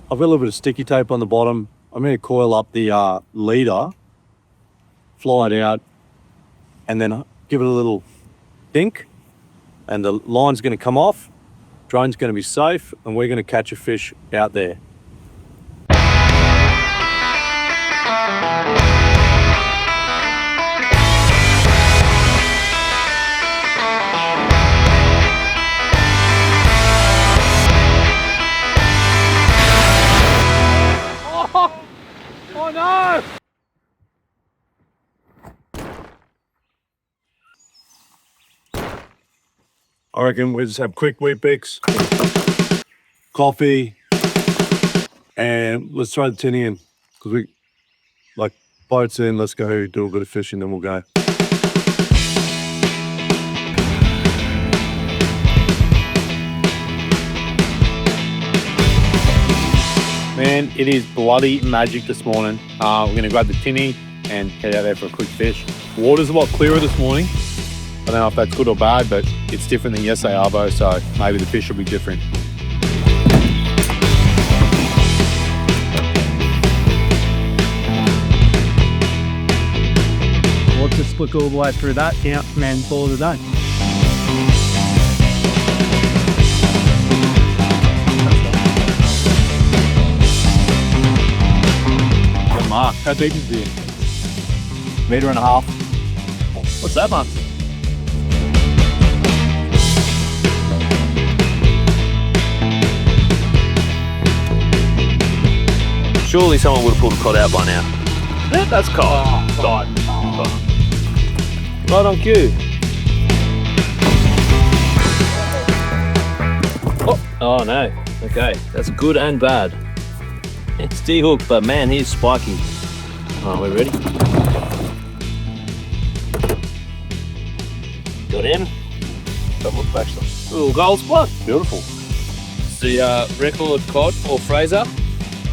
I've got a little bit of sticky tape on the bottom. I'm going to coil up the leader, fly it out, and then give it a little dink, and the line's going to come off, drone's going to be safe, and we're going to catch a fish out there. Oh no! I reckon we just have quick wheat bix, coffee, and let's throw the tinny in, because we, like, boats in, let's go do a bit of fishing, then we'll go. Man, it is bloody magic this morning. We're going to grab the tinny and head out there for a quick fish. Water's a lot clearer this morning. I don't know if that's good or bad, but it's different than yesterday, Arvo, so maybe the fish will be different. We'll just look all the way through that, count, man, for the day. Good mark. How deep is it? 1.5 meters. What's that, man? Surely someone would have pulled a cod out by now. Yeah, that's cod. Cod. Right on cue. Oh no. Okay, that's good and bad. It's D-hook, but man, he's spiky. Alright, we're ready. Got him. Double Baxter. Little gold spot. Beautiful. It's the record cod for Fraser.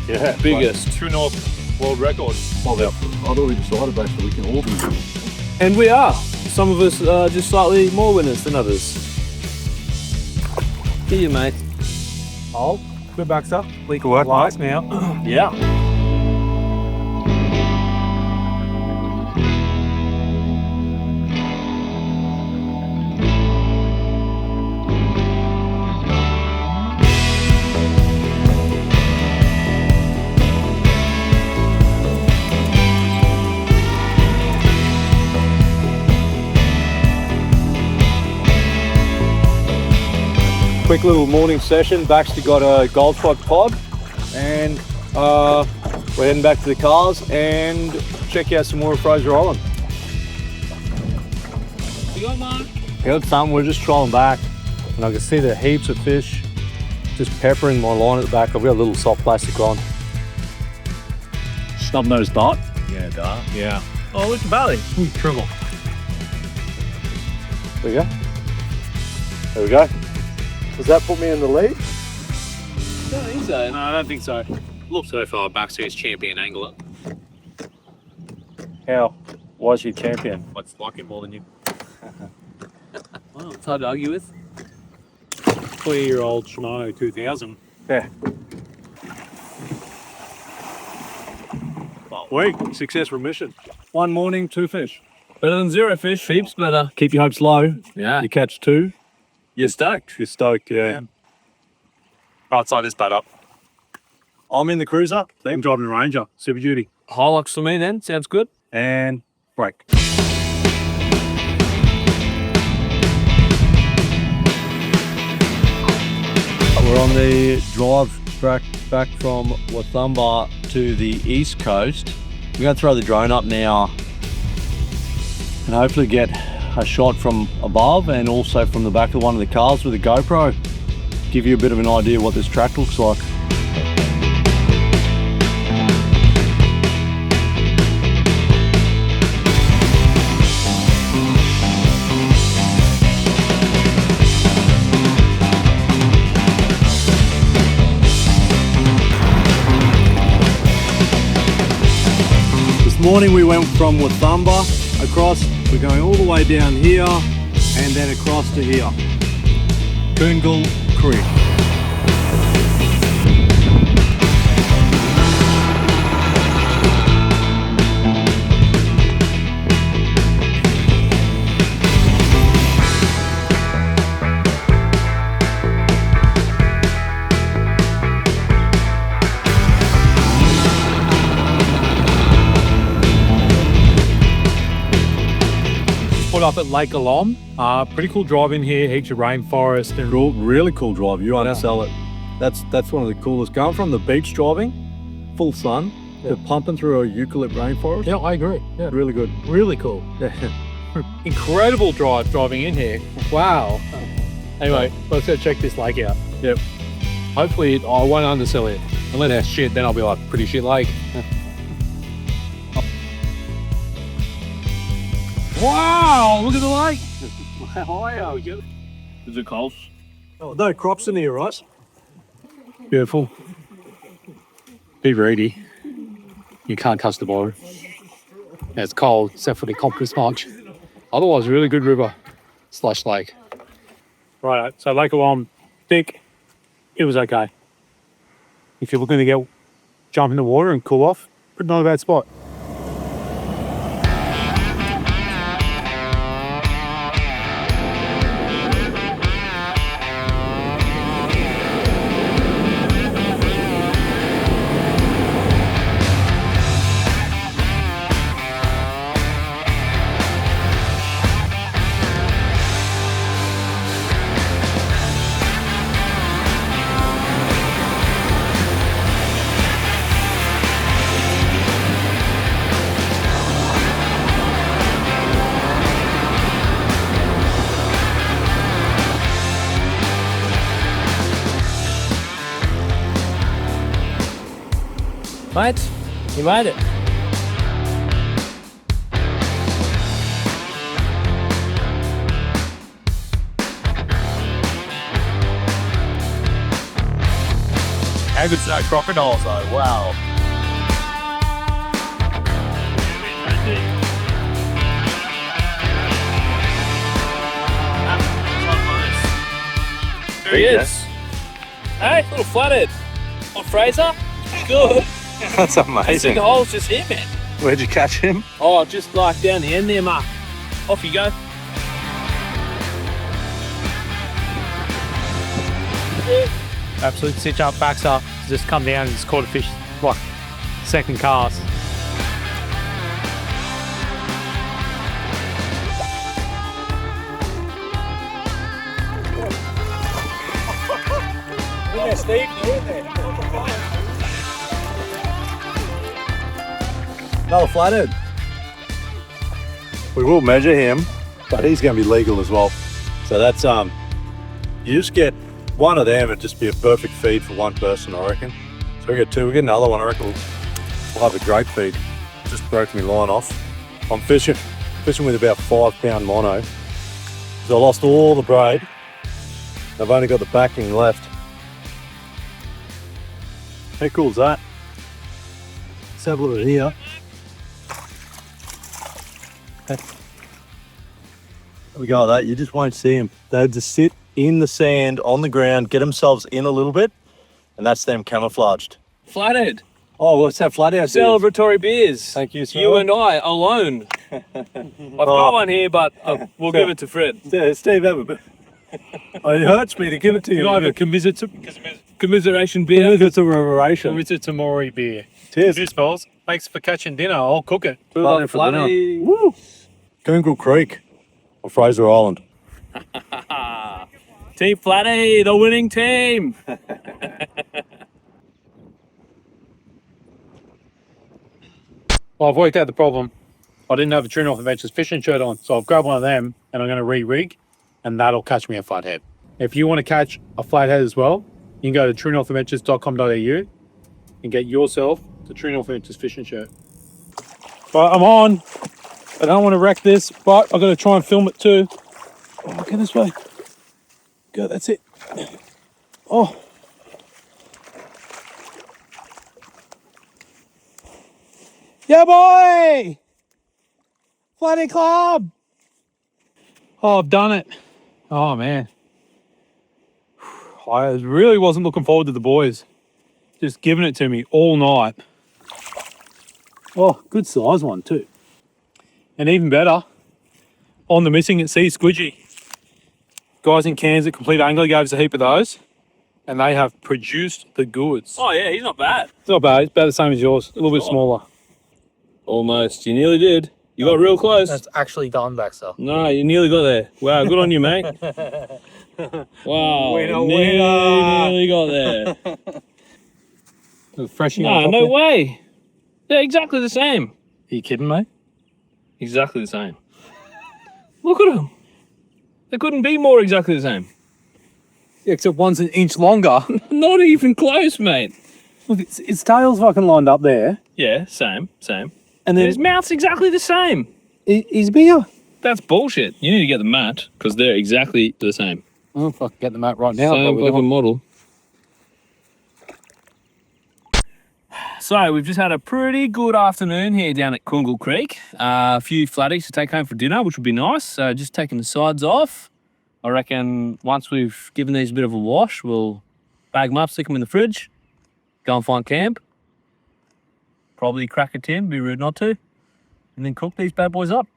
Yeah. Biggest. True North world record. Well, I thought we decided Baxter we can all be. And we are. Some of us are just slightly more winners than others. Get you, mate. Oh, good Baxter. Good work, Lights now. Yeah. Quick little morning session. Baxter got a gold spot pod, and we're heading back to the cars and check out some more of Fraser Island. You got mine? Got something. We're just trolling back, and I can see the heaps of fish just peppering my line at the back. I've got a little soft plastic on. Snub-nosed dart. Yeah, dark. Yeah. Oh, look at the belly. Triple. There we go. There we go. Does that put me in the lead? I don't think so. No, I don't think so. Looks so far back to his champion angler. How? Why is he champion? What's like him more than you? Well, it's hard to argue with. 20-year-old Shimano 2000. Yeah. Week, successful mission. One morning, 2 fish. Better than 0 fish. Heaps better. Keep your hopes low. Yeah. You catch 2, You're stoked. you're stoked, yeah. Right side this bad up. I'm in the cruiser. I'm driving a Ranger, Super Duty. Hilux for me then. Sounds good. And break. We're on the drive back from Wathumba to the east coast. We're going to throw the drone up now and hopefully get a shot from above and also from the back of one of the cars with a GoPro. Give you a bit of an idea what this track looks like. This morning we went from Wathumba across, we're going all the way down here and then across to here. Coongul Creek. up at Lake Alom. Pretty cool drive in here, heaps of rainforest and Really cool drive. You undersell it. That's one of the coolest. Going from the beach driving, full sun, to pumping through a eucalypt rainforest. yeah, I agree. Yeah, Really good. really cool. Incredible drive driving in here. Wow. Anyway, let's go check this lake out. Yep. Hopefully, I won't undersell it. Unless it's shit, then I'll be like, pretty shit lake. Wow, look at the lake. Wow. Is it close? Oh, no crops in here, right? Beautiful. Be ready. You can't touch the bottom. Yeah, it's cold, except for the compass march. Otherwise, really good river / lake. Right, so Lake Awam, thick. It was okay. If you're looking to jump in the water and cool off, but not a bad spot. Mate, you made it. How good's that crocodiles though? Wow. There he is. Hey, little flathead. On Fraser. Good. That's I think amazing. the hole's just here, man. Where'd you catch him? Oh, just like down the end there, Mark. Off you go. Absolute stitch up, backs up, just come down and just caught a fish like second cast. Yeah, Steve, you're in there. Another flathead. We will measure him, but he's going to be legal as well. So that's you just get one of them. It'd just be a perfect feed for one person, I reckon. So we get two. We get another one. I reckon we'll have a great feed. Just broke my line off. I'm fishing with about 5 pound mono. So I lost all the braid. I've only got the backing left. How cool is that? Let's have a look at here. There we go, that you just won't see them. They'll just sit in the sand on the ground, get themselves in a little bit, and that's them camouflaged. Flathead. Oh, let's have flathead. Celebratory beers. Thank you, sir. You and I alone. I've got one here, but we'll give it to Fred. Steve, have a bit. Oh, it hurts me to give it to you. Can I have a Commiseration beer. It's a reveration. Tamori beer. Cheers. Cheers, fellas. Thanks for catching dinner. I'll cook it. Flathead for dinner. Flathead. Woo! Coongul Creek on Fraser Island. Team Flathead, the winning team. Well, I've worked out the problem. I didn't have a True North Adventures fishing shirt on, so I've grabbed one of them and I'm going to re-rig, and that'll catch me a flathead. If you want to catch a flathead as well, you can go to truenorthadventures.com.au and get yourself the True North Adventures fishing shirt. But I'm on. I don't want to wreck this, but I've got to try and film it too. Oh, okay, this way. Go, that's it. Oh. Yeah, boy! Flathead Club! Oh, I've done it. Oh, man. I really wasn't looking forward to the boys. Just giving it to me all night. Oh, good size one too. And even better, on the missing at sea squidgy. Guys in Cairns at Complete Angler gave us a heap of those, and they have produced the goods. Oh yeah, he's not bad. It's not bad. It's about the same as yours. A little bit smaller. Almost. You nearly did. You got real close. That's actually Diamondback stuff. No, you nearly got there. Wow, good on you, mate. Wow, Winner, nearly got there. Freshing No way. They're exactly the same. Are you kidding me? Exactly the same. Look at them. They couldn't be more exactly the same. Yeah, except one's an inch longer. Not even close, mate. Look, its tail's fucking lined up there. Yeah, same. And And then his mouth's exactly the same. his beer. That's bullshit. You need to get the mat because they're exactly the same. Oh, fuck, get the mat right now. Same fucking model. So we've just had a pretty good afternoon here down at Coongul Creek. A few flatties to take home for dinner, which would be nice. Just taking the sides off. I reckon once we've given these a bit of a wash, we'll bag them up, stick them in the fridge, go and find camp. Probably crack a tin, be rude not to, and then cook these bad boys up.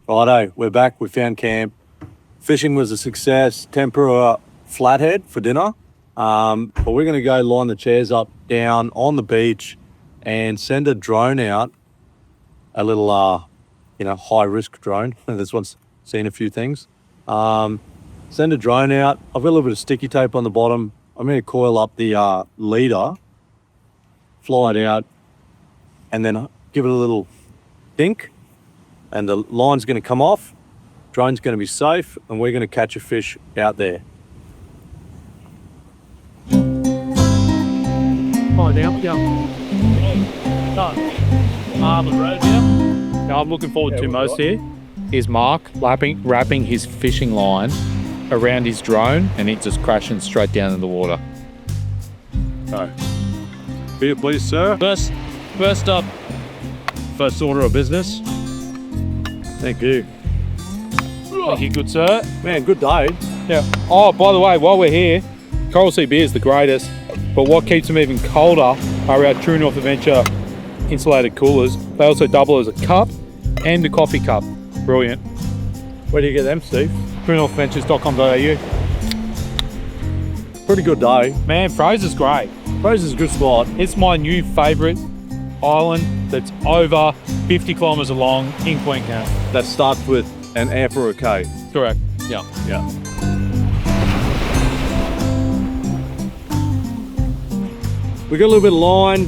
Righto, we're back. We found camp. Fishing was a success. Tempura flathead for dinner. But we're going to go line the chairs up down on the beach and send a drone out. A little, high risk drone. This one's seen a few things. Send a drone out. I've got a little bit of sticky tape on the bottom. I'm going to coil up the leader, fly it out, and then give it a little dink. And the line's going to come off. Drone's going to be safe, and we're going to catch a fish out there. Oh, down. Yeah. Now I'm looking forward to most here is Mark wrapping his fishing line around his drone and it just crashing straight down in the water. So, beer please, sir. First up. First order of business. Thank you. Thank you, good sir. Man, good day. Yeah. Oh, by the way, while we're here, Coral Sea beer is the greatest, but what keeps them even colder are our True North Adventure insulated coolers. They also double as a cup and a coffee cup. Brilliant. Where do you get them, Steve? TrueNorthVentures.com.au. Pretty good day. Man, Fraser's great. Fraser's a good spot. It's my new favourite island that's over 50 kilometres long in Queensland. That starts with an F or a K. Correct. Yeah. We got a little bit of line,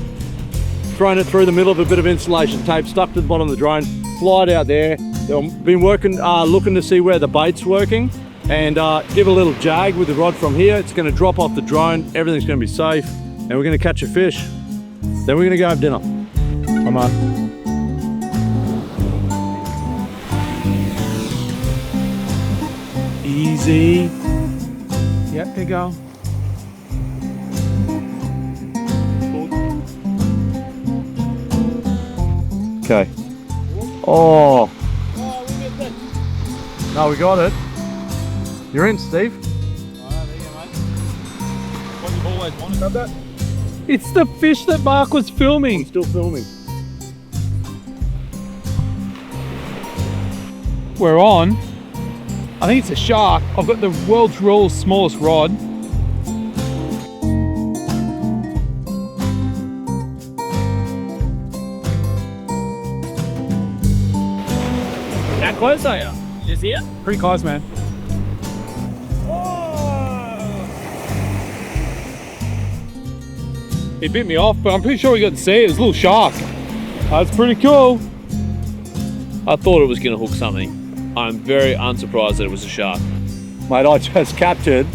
thrown it through the middle of a bit of insulation tape, stuck to the bottom of the drone, fly it out there. They've been working, looking to see where the bait's working, and give a little jag with the rod from here. It's going to drop off the drone, everything's going to be safe, and we're going to catch a fish. Then we're going to go have dinner. Come on. Easy. Yep, there you go. Okay. Oh. No, we got it. You're in, Steve. What you've always wanted, have that? It's the fish that Mark was filming. Still filming. We're on. I think it's a shark. I've got the world's smallest rod. How close are you? Just here? Pretty close, man. It bit me off, but I'm pretty sure we got to see it. It was a little shark. That's pretty cool. I thought it was going to hook something. I'm very unsurprised that it was a shark. Mate, I just captured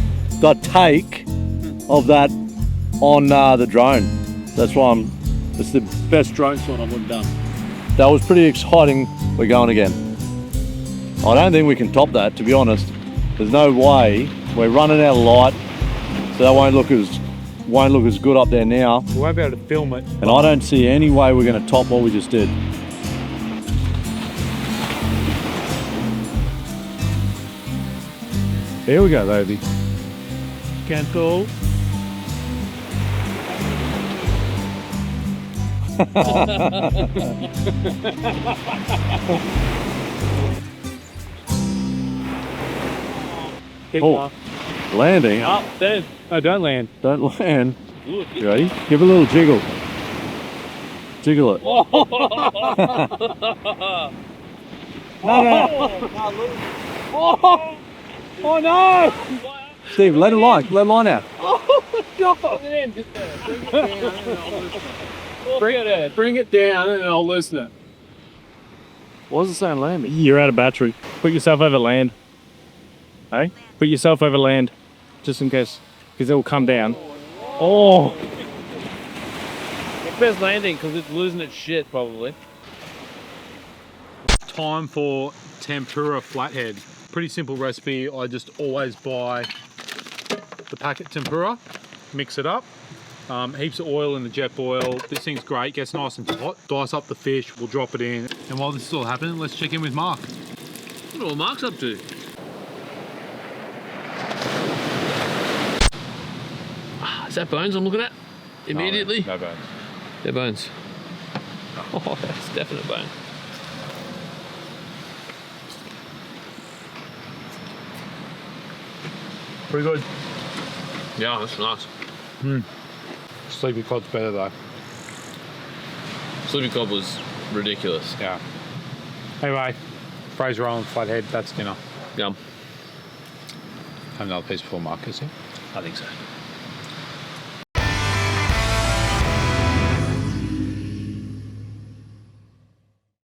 the take of that on the drone. That's why it's the best drone shot I've ever done. That was pretty exciting. We're going again. I don't think we can top that, to be honest. There's no way. We're running out of light, so that won't look as good up there now. We won't be able to film it. And I don't see any way we're going to top what we just did. Here we go, baby. Cancel. Oh, landing. Up, there. No, don't land. Don't land. Look. You ready? Give it a little jiggle. Jiggle it. Oh no! Steve, let it line out. Bring it down and I'll loosen it. What does it say on land? You're out of battery. Put yourself over land. Hey? Put yourself over land, just in case, because it will come down. Oh! It's best landing because it's losing its shit probably. Time for tempura flathead. Pretty simple recipe. I just always buy the packet tempura, mix it up, heaps of oil in the jet boil. This thing's great, gets nice and hot. Dice up the fish, we'll drop it in. And while this is all happening, let's check in with Mark. What all Mark's up to? Is that bones I'm looking at? Immediately? No bones. They're bones. Oh, that's definite bone. Pretty good. Yeah, that's nice. Sleepy cod's better though. Sleepy cod was ridiculous. Yeah. Anyway, Fraser Island flathead, that's dinner. Yum. Have another piece before Mark, is it? I think so.